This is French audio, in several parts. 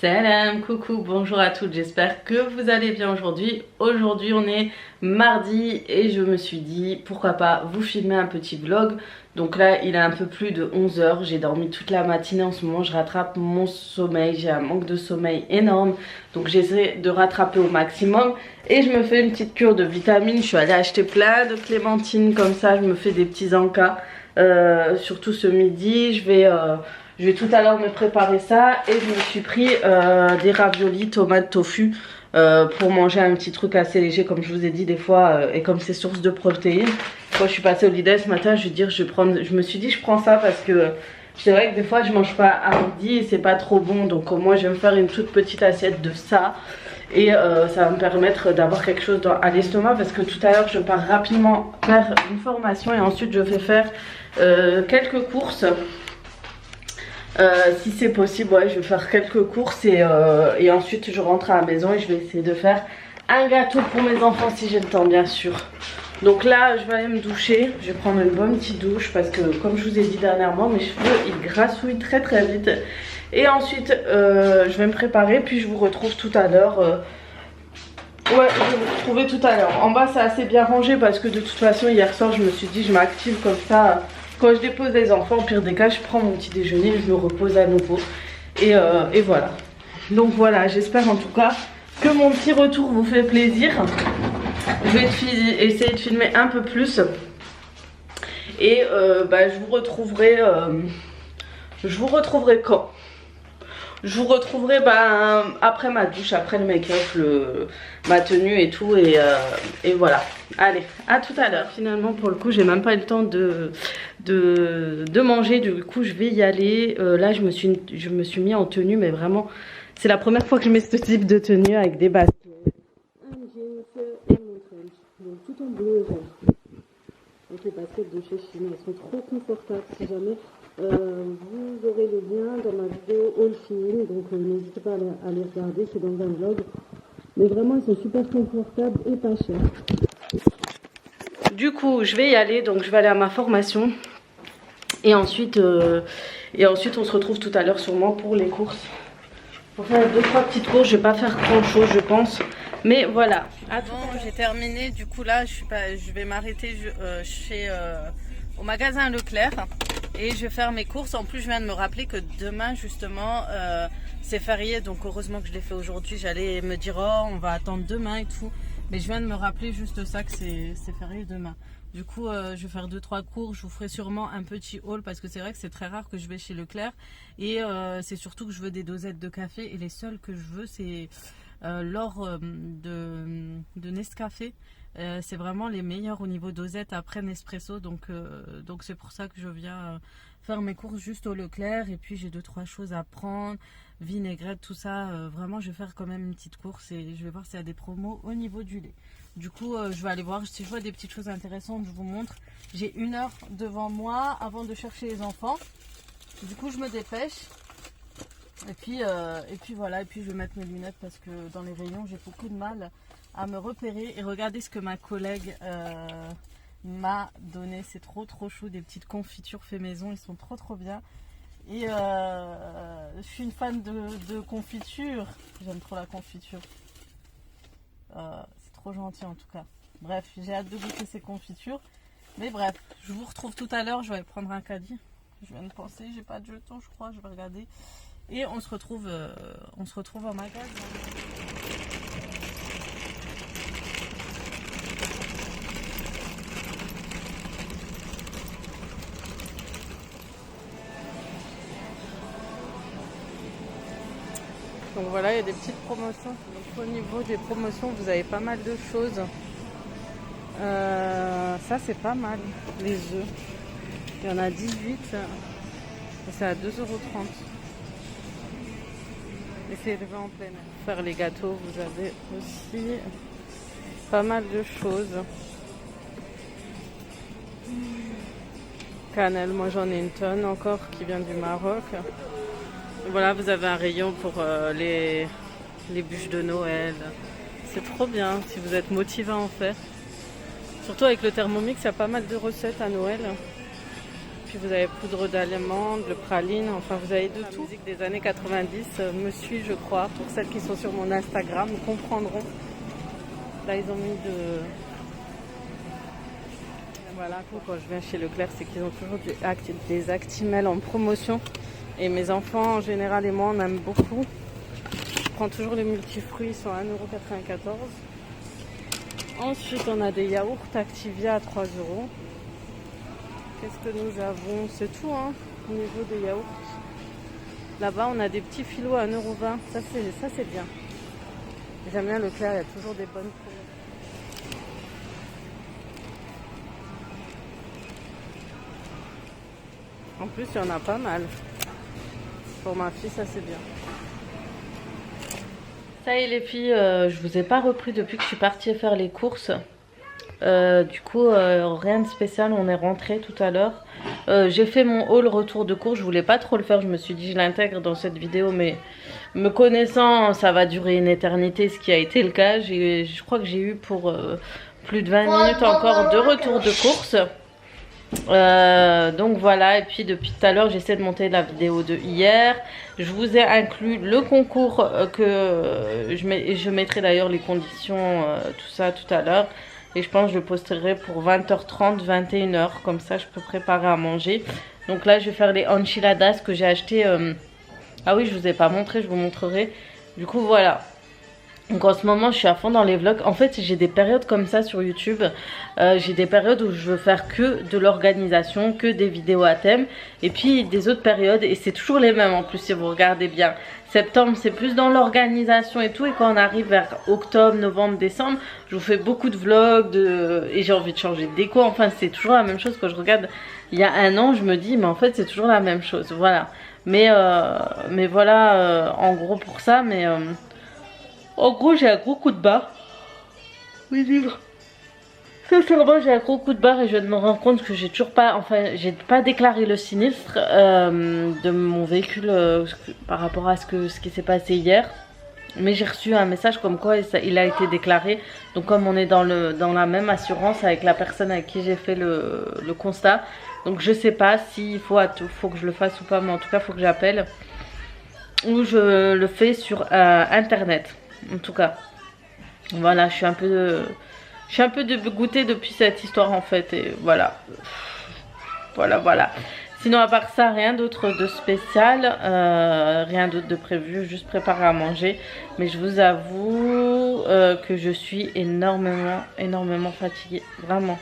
Salam, coucou, bonjour à toutes, j'espère que vous allez bien aujourd'hui. Aujourd'hui on est mardi et je me suis dit pourquoi pas vous filmer un petit vlog. Donc là il est un peu plus de 11 h, j'ai dormi toute la matinée en ce moment, je rattrape mon sommeil, j'ai un manque de sommeil énorme. Donc j'essaie de rattraper au maximum et je me fais une petite cure de vitamines. Je suis allée acheter plein de clémentines comme ça, je me fais des petits encas, surtout ce midi. Je vais tout à l'heure me préparer ça et je me suis pris des raviolis tomates tofu pour manger un petit truc assez léger comme je vous ai dit des fois et comme c'est source de protéines. Quand je suis passée au Lidl ce matin, je me suis dit je prends ça parce que c'est vrai que des fois je mange pas à midi et c'est pas trop bon, donc moi je vais me faire une toute petite assiette de ça et ça va me permettre d'avoir quelque chose à l'estomac parce que tout à l'heure je pars rapidement faire une formation et ensuite je vais faire quelques courses. Si c'est possible, ouais, je vais faire quelques courses et ensuite je rentre à la maison et je vais essayer de faire un gâteau pour mes enfants si j'ai le temps, bien sûr. Donc là, je vais aller me doucher, je vais prendre une bonne petite douche parce que comme je vous ai dit dernièrement, mes cheveux ils grassouillent très vite. Et ensuite, je vais me préparer puis je vous retrouve tout à l'heure. Ouais, je vais vous retrouver tout à l'heure. En bas, c'est assez bien rangé parce que de toute façon, hier soir, je me suis dit, je m'active comme ça. Quand je dépose les enfants, au pire des cas, je prends mon petit déjeuner et je me repose à nouveau. Et voilà. Donc voilà, j'espère en tout cas que mon petit retour vous fait plaisir. Je vais essayer de filmer un peu plus. Et je vous retrouverai quand? Je vous retrouverai après ma douche, après le make-up, ma tenue et tout et voilà. Allez, à tout à l'heure. Finalement pour le coup j'ai même pas eu le temps de manger, du coup je vais y aller. Là je me suis mis en tenue, mais vraiment c'est la première fois que je mets ce type de tenue avec des baskets, un jeans et mon trench. Donc tout en bleu et vert. Donc les baskets de chez Chine, elles sont trop confortables. Si jamais vous aurez le lien dans ma vidéo haul feeling, donc n'hésitez pas à les regarder, c'est dans un vlog. Mais vraiment, ils sont super confortables et pas chers. Du coup, je vais y aller, donc je vais aller à ma formation. Et ensuite on se retrouve tout à l'heure sûrement pour les courses. Pour faire 2-3 petites courses, je vais pas faire grand chose, je pense. Mais voilà. Bon, j'ai terminé. Du coup, là, je vais m'arrêter au magasin Leclerc. Et je vais faire mes courses. En plus, je viens de me rappeler que demain, justement, c'est férié. Donc, heureusement que je l'ai fait aujourd'hui. J'allais me dire, oh, on va attendre demain et tout. Mais je viens de me rappeler juste ça, que c'est férié demain. Du coup, je vais faire 2-3 courses. Je vous ferai sûrement un petit haul parce que c'est vrai que c'est très rare que je vais chez Leclerc. Et c'est surtout que je veux des dosettes de café. Et les seules que je veux, c'est l'or de Nescafé. C'est vraiment les meilleurs au niveau dosette après Nespresso, donc c'est pour ça que je viens faire mes courses juste au Leclerc. Et puis j'ai 2-3 choses à prendre, vinaigrette, tout ça. Vraiment je vais faire quand même une petite course et je vais voir s'il y a des promos au niveau du lait. Du coup je vais aller voir si je vois des petites choses intéressantes, je vous montre. J'ai 1 heure devant moi avant de chercher les enfants, du coup je me dépêche. Et puis voilà, et puis je vais mettre mes lunettes parce que dans les rayons j'ai beaucoup de mal à me repérer. Et regardez ce que ma collègue m'a donné, c'est trop chou, des petites confitures fait maison, ils sont trop bien. Et je suis une fan de confiture, j'aime trop la confiture, c'est trop gentil en tout cas. Bref, j'ai hâte de goûter ces confitures. Mais bref, je vous retrouve tout à l'heure, je vais aller prendre un caddie. Je viens de penser, j'ai pas de jetons je crois, je vais regarder. Et on se retrouve en magasin. Donc voilà, il y a des petites promotions. Donc au niveau des promotions, vous avez pas mal de choses. Ça c'est pas mal, les œufs. Il y en a 18 et c'est à 2,30 €. Et c'est élevé en plein air. Pour faire les gâteaux, vous avez aussi pas mal de choses. Cannelle, moi j'en ai une tonne encore qui vient du Maroc. Et voilà, vous avez un rayon pour les bûches de Noël. C'est trop bien si vous êtes motivé à en faire. Surtout avec le Thermomix, il y a pas mal de recettes à Noël. puis vous avez poudre d'allemande, le praline, enfin vous avez de tout. La musique des années 90 me suit, je crois. Pour celles qui sont sur mon Instagram, comprendront. Là, ils ont mis de... Voilà, quand je viens chez Leclerc, c'est qu'ils ont toujours des Actimel en promotion. Et mes enfants, en général, et moi, on aime beaucoup. Je prends toujours les multifruits, ils sont à 1,94 €. Ensuite, on a des yaourts Activia à 3 €. Qu'est-ce que nous avons? C'est tout, hein, au niveau des yaourts. Là-bas, on a des petits filots à 1,20 €. Ça, c'est bien. J'aime bien Leclerc, il y a toujours des bonnes promos. En plus, il y en a pas mal. Pour ma fille, ça c'est bien. Ça y est les filles, je vous ai pas repris depuis que je suis partie faire les courses. Du coup, rien de spécial, on est rentré tout à l'heure. J'ai fait mon haul retour de course, je voulais pas trop le faire, je me suis dit je l'intègre dans cette vidéo, mais me connaissant, ça va durer une éternité, ce qui a été le cas. Je crois que j'ai eu pour plus de 20 minutes encore de retour de course. Donc voilà, et puis depuis tout à l'heure j'essaie de monter la vidéo de hier. Je vous ai inclus le concours que je mettrai d'ailleurs les conditions, tout ça tout à l'heure. Et je pense que je le posterai pour 20h30, 21h, comme ça je peux préparer à manger. Donc là je vais faire les enchiladas que j'ai acheté. Ah oui, je vous ai pas montré, je vous montrerai. Du coup voilà. Donc en ce moment je suis à fond dans les vlogs. En fait j'ai des périodes comme ça sur YouTube. J'ai des périodes où je veux faire que de l'organisation, que des vidéos à thème. Et puis des autres périodes, et c'est toujours les mêmes en plus si vous regardez bien. Septembre c'est plus dans l'organisation et tout. Et quand on arrive vers octobre, novembre, décembre, je vous fais beaucoup de vlogs et j'ai envie de changer de déco. Enfin c'est toujours la même chose. Quand je regarde il y a un an je me dis mais en fait c'est toujours la même chose. Voilà. Mais voilà en gros pour ça. Mais... en gros, j'ai un gros coup de barre. Oui, livre. Sincèrement, j'ai un gros coup de barre et je me rends compte que j'ai toujours pas, enfin, j'ai pas déclaré le sinistre de mon véhicule par rapport à ce qui s'est passé hier. Mais j'ai reçu un message comme quoi il a été déclaré. Donc comme on est dans la même assurance avec la personne avec qui j'ai fait le constat. Donc je sais pas s'il faut que je le fasse ou pas, mais en tout cas, il faut que j'appelle. Ou je le fais sur internet. En tout cas, voilà, je suis un peu dégoûtée depuis cette histoire en fait, et voilà, voilà. Sinon à part ça, rien d'autre de spécial, rien d'autre de prévu, juste préparer à manger. Mais je vous avoue que je suis énormément fatiguée, vraiment.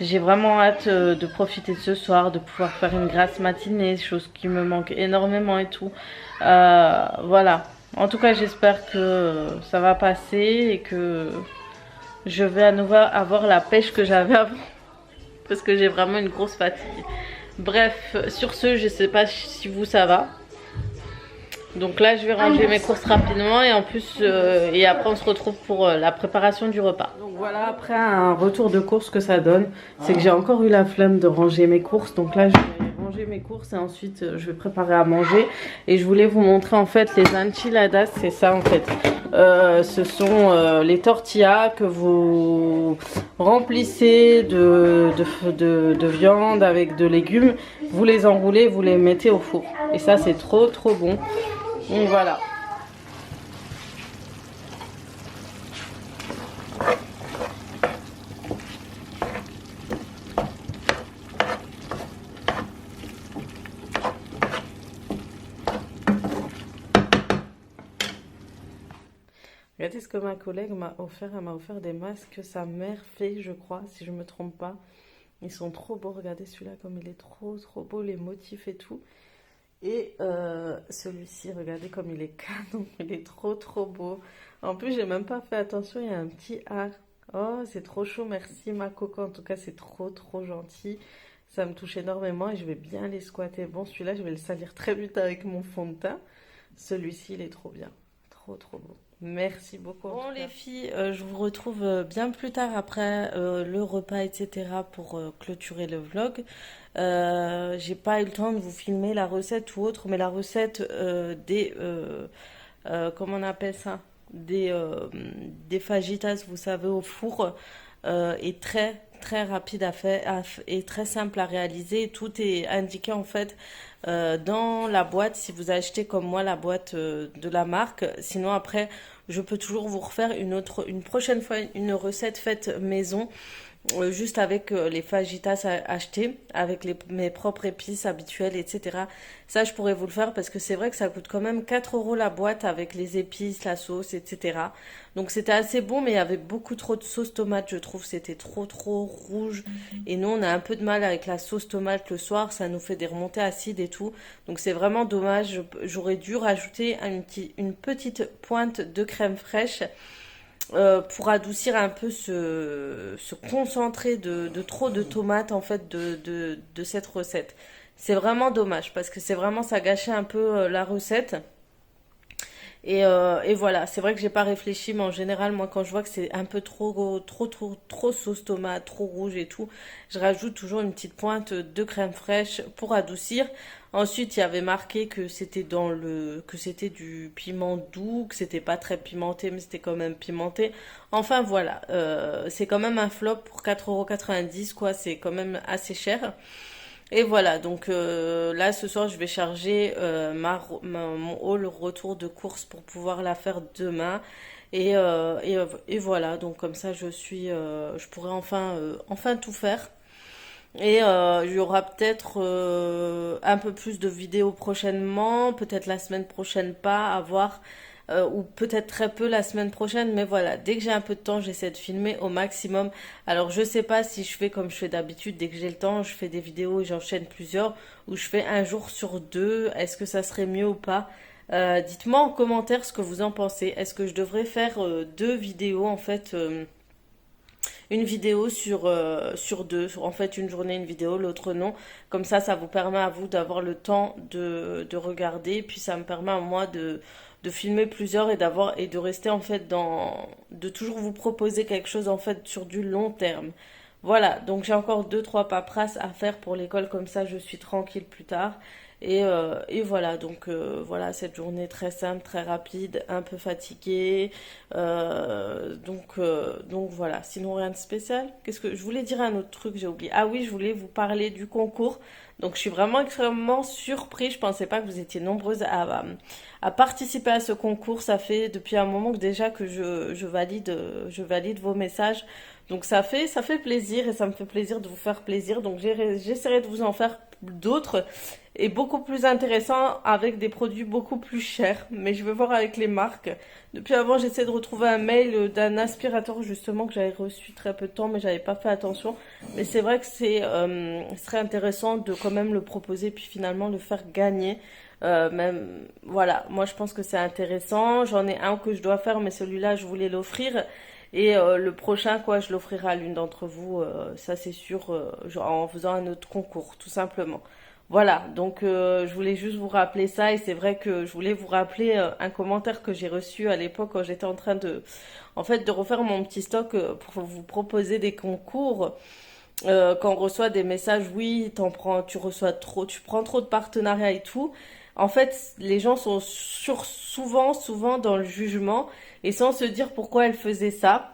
J'ai vraiment hâte de profiter de ce soir, de pouvoir faire une grasse matinée, chose qui me manque énormément et tout. Voilà. En tout cas, j'espère que ça va passer et que je vais à nouveau avoir la pêche que j'avais avant. Parce que j'ai vraiment une grosse fatigue. Bref, sur ce, je sais pas si vous ça va. Donc là, je vais ranger mes courses rapidement et en plus, et après on se retrouve pour la préparation du repas. Donc voilà, après un retour de course que ça donne, c'est que j'ai encore eu la flemme de ranger mes courses. Donc là, je vais ranger mes courses et ensuite je vais préparer à manger. Et je voulais vous montrer en fait les enchiladas, c'est ça en fait. Ce sont les tortillas que vous remplissez de viande avec de légumes. Vous les enroulez, vous les mettez au four. Et ça, c'est trop bon. Donc voilà. Regardez ce que ma collègue m'a offert. Elle m'a offert des masques que sa mère fait, je crois, si je me trompe pas. Ils sont trop beaux. Regardez celui-là comme il est trop beau, les motifs et tout. Et celui-ci, regardez comme il est canon, il est trop beau. En plus, j'ai même pas fait attention, il y a un petit A. Oh, c'est trop chaud, merci ma coco. En tout cas, c'est trop gentil. Ça me touche énormément et je vais bien les squatter. Bon, celui-là, je vais le salir très vite avec mon fond de teint. Celui-ci, il est trop bien. Trop beau. Merci beaucoup. Bon les filles, je vous retrouve bien plus tard après le repas, etc. pour clôturer le vlog. J'ai pas eu le temps de vous filmer la recette ou autre, mais la recette comment on appelle ça? Des fajitas, vous savez, au four, est très rapide à faire et très simple à réaliser. Tout est indiqué en fait dans la boîte si vous achetez comme moi la boîte de la marque. Sinon après, je peux toujours vous refaire une prochaine fois une recette faite maison. Juste avec les fajitas achetés, avec mes propres épices habituelles, etc. Ça, je pourrais vous le faire parce que c'est vrai que ça coûte quand même 4 € la boîte avec les épices, la sauce, etc. Donc c'était assez bon, mais il y avait beaucoup trop de sauce tomate, je trouve. C'était trop rouge. Et nous, on a un peu de mal avec la sauce tomate le soir. Ça nous fait des remontées acides et tout. Donc c'est vraiment dommage. J'aurais dû rajouter une petite pointe de crème fraîche pour adoucir un peu ce concentré de trop de tomates en fait de cette recette. C'est vraiment dommage parce que c'est vraiment ça gâchait un peu la recette. Et voilà, c'est vrai que j'ai pas réfléchi, mais en général, moi, quand je vois que c'est un peu trop sauce tomate, trop rouge et tout, je rajoute toujours une petite pointe de crème fraîche pour adoucir. Ensuite, il y avait marqué que que c'était du piment doux, que c'était pas très pimenté, mais c'était quand même pimenté. Enfin, voilà, c'est quand même un flop pour 4,90 € quoi, c'est quand même assez cher. Et voilà, donc là ce soir je vais charger mon haul retour de course pour pouvoir la faire demain. Et voilà, donc comme ça je pourrai enfin tout faire. Et il y aura peut-être un peu plus de vidéos prochainement, peut-être la semaine prochaine pas, à voir, ou peut-être très peu la semaine prochaine, mais voilà, dès que j'ai un peu de temps, j'essaie de filmer au maximum. Alors je sais pas si je fais comme je fais d'habitude, dès que j'ai le temps, je fais des vidéos et j'enchaîne plusieurs, ou je fais un jour sur deux, est-ce que ça serait mieux ou pas? Dites-moi en commentaire ce que vous en pensez. Est-ce que je devrais faire deux vidéos en fait une vidéo sur deux, en fait une journée une vidéo, l'autre non. Comme ça vous permet à vous d'avoir le temps de regarder, puis ça me permet à moi de filmer plusieurs et de rester en fait de toujours vous proposer quelque chose en fait sur du long terme. Voilà, donc j'ai encore deux, trois paperasses à faire pour l'école, comme ça je suis tranquille plus tard. Et voilà, donc voilà, cette journée très simple, très rapide, un peu fatiguée. Donc voilà, sinon rien de spécial. Qu'est-ce que je voulais dire un autre truc, j'ai oublié. Ah oui, je voulais vous parler du concours. Donc je suis vraiment extrêmement surprise. Je pensais pas que vous étiez nombreuses à participer à ce concours. Ça fait depuis un moment que déjà que je valide vos messages. Donc ça fait plaisir et ça me fait plaisir de vous faire plaisir. Donc j'essaierai de vous en faire d'autres et beaucoup plus intéressants avec des produits beaucoup plus chers. Mais je vais voir avec les marques. Depuis avant, j'essaie de retrouver un mail d'un aspirateur justement que j'avais reçu très peu de temps, mais j'avais pas fait attention. Mais c'est vrai que ce serait intéressant de quand même le proposer puis finalement le faire gagner. Même voilà, moi je pense que c'est intéressant. J'en ai un que je dois faire, mais celui-là je voulais l'offrir. Et le prochain, quoi, je l'offrirai à l'une d'entre vous, ça c'est sûr, genre en faisant un autre concours, tout simplement. Voilà, donc je voulais juste vous rappeler ça et c'est vrai que je voulais vous rappeler un commentaire que j'ai reçu à l'époque quand j'étais en train en fait, de refaire mon petit stock pour vous proposer des concours. Quand on reçoit des messages, oui, tu reçois trop, tu prends trop de partenariats et tout. En fait, les gens sont souvent dans le jugement et sans se dire pourquoi elle faisait ça.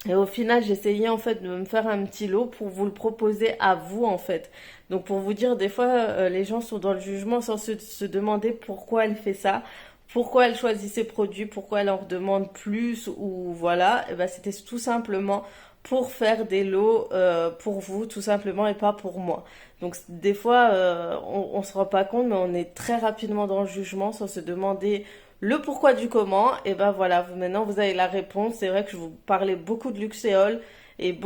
Et au final, j'essayais en fait de me faire un petit lot pour vous le proposer à vous en fait. Donc pour vous dire, des fois, les gens sont dans le jugement sans se demander pourquoi elle fait ça, pourquoi elle choisit ses produits, pourquoi elle en demande plus ou voilà. Et ben c'était tout simplement pour faire des lots pour vous tout simplement et pas pour moi. Donc des fois, on se rend pas compte, mais on est très rapidement dans le jugement sans se demander le pourquoi du comment. Et ben voilà, maintenant vous avez la réponse. C'est vrai que je vous parlais beaucoup de Luxéol et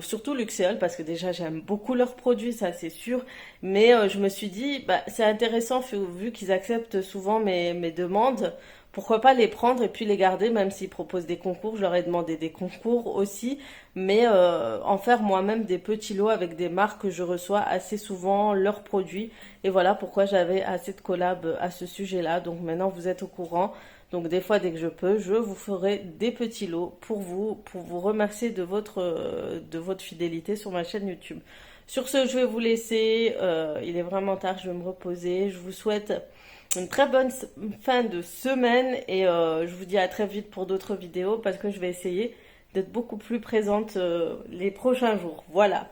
surtout Luxéol parce que déjà j'aime beaucoup leurs produits, ça c'est sûr. Mais je me suis dit, bah c'est intéressant vu qu'ils acceptent souvent mes demandes. Pourquoi pas les prendre et puis les garder, même s'ils proposent des concours. Je leur ai demandé des concours aussi, mais en faire moi-même des petits lots avec des marques que je reçois assez souvent, leurs produits. Et voilà pourquoi j'avais assez de collabs à ce sujet-là. Donc maintenant vous êtes au courant. Donc des fois dès que je peux, je vous ferai des petits lots pour vous remercier de votre fidélité sur ma chaîne YouTube. Sur ce, je vais vous laisser. Il est vraiment tard, je vais me reposer. Je vous souhaite une très bonne fin de semaine et je vous dis à très vite pour d'autres vidéos parce que je vais essayer d'être beaucoup plus présente les prochains jours. Voilà.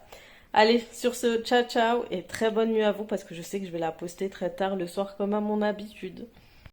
Allez, sur ce, ciao ciao et très bonne nuit à vous parce que je sais que je vais la poster très tard le soir comme à mon habitude.